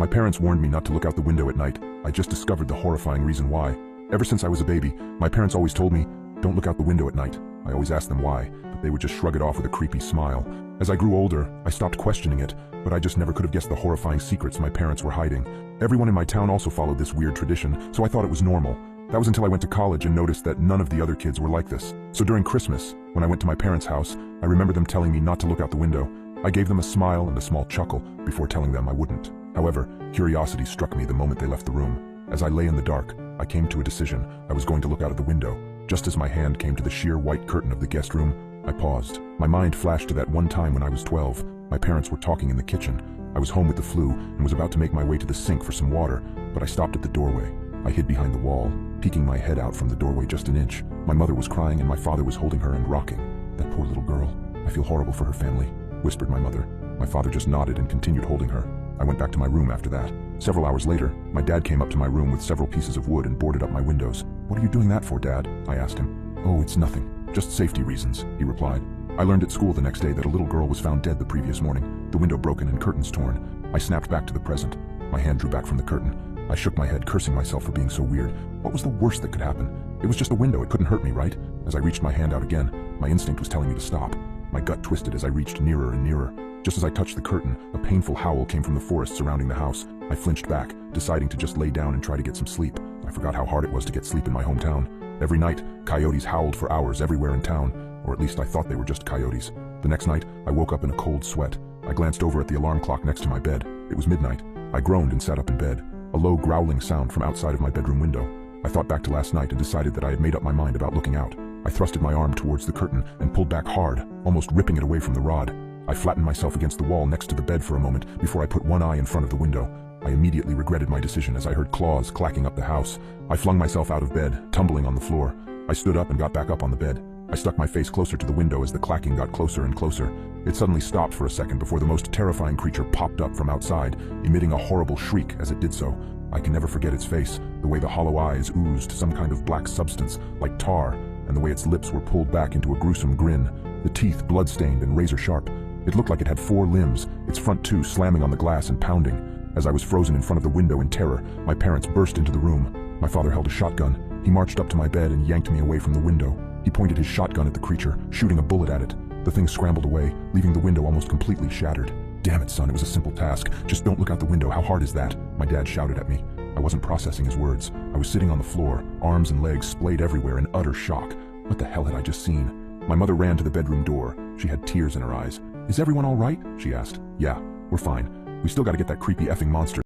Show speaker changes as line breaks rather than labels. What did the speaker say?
My parents warned me not to look out the window at night. I just discovered the horrifying reason why. Ever since I was a baby, my parents always told me, don't look out the window at night. I always asked them why, but they would just shrug it off with a creepy smile. As I grew older, I stopped questioning it, but I just never could have guessed the horrifying secrets my parents were hiding. Everyone in my town also followed this weird tradition, so I thought it was normal. That was until I went to college and noticed that none of the other kids were like this. So during Christmas, when I went to my parents' house, I remember them telling me not to look out the window. I gave them a smile and a small chuckle before telling them I wouldn't. However, curiosity struck me the moment they left the room. As I lay in the dark, I came to a decision. I was going to look out of the window. Just as my hand came to the sheer white curtain of the guest room, I paused. My mind flashed to that one time when I was 12. My parents were talking in the kitchen. I was home with the flu and was about to make my way to the sink for some water, but I stopped at the doorway. I hid behind the wall, peeking my head out from the doorway just an inch. My mother was crying and my father was holding her and rocking. That poor little girl. I feel horrible for her family, whispered my mother. My father just nodded and continued holding her. I went back to my room after that. Several hours later, my dad came up to my room with several pieces of wood and boarded up my windows. "What are you doing that for, Dad?" I asked him. "Oh, it's nothing. Just safety reasons," he replied. I learned at school the next day that a little girl was found dead the previous morning, the window broken and curtains torn. I snapped back to the present. My hand drew back from the curtain. I shook my head, cursing myself for being so weird. What was the worst that could happen? It was just a window, it couldn't hurt me, right? As I reached my hand out again, my instinct was telling me to stop. My gut twisted as I reached nearer and nearer. Just as I touched the curtain, a painful howl came from the forest surrounding the house. I flinched back, deciding to just lay down and try to get some sleep. I forgot how hard it was to get sleep in my hometown. Every night, coyotes howled for hours everywhere in town, or at least I thought they were just coyotes. The next night, I woke up in a cold sweat. I glanced over at the alarm clock next to my bed. It was midnight. I groaned and sat up in bed. A low growling sound from outside of my bedroom window. I thought back to last night and decided that I had made up my mind about looking out. I thrusted my arm towards the curtain and pulled back hard, almost ripping it away from the rod. I flattened myself against the wall next to the bed for a moment before I put one eye in front of the window. I immediately regretted my decision as I heard claws clacking up the house. I flung myself out of bed, tumbling on the floor. I stood up and got back up on the bed. I stuck my face closer to the window as the clacking got closer and closer. It suddenly stopped for a second before the most terrifying creature popped up from outside, emitting a horrible shriek as it did so. I can never forget its face, the way the hollow eyes oozed some kind of black substance, like tar, and the way its lips were pulled back into a gruesome grin, the teeth blood-stained and razor-sharp. It looked like it had 4 limbs, its front 2 slamming on the glass and pounding. As I was frozen in front of the window in terror, my parents burst into the room. My father held a shotgun. He marched up to my bed and yanked me away from the window. He pointed his shotgun at the creature, shooting a bullet at it. The thing scrambled away, leaving the window almost completely shattered. "Damn it, son, it was a simple task. Just don't look out the window. How hard is that?" My dad shouted at me. I wasn't processing his words. I was sitting on the floor, arms and legs splayed everywhere in utter shock. What the hell had I just seen? My mother ran to the bedroom door. She had tears in her eyes. "Is everyone all right?" she asked. "Yeah, we're fine. We still gotta get that creepy effing monster."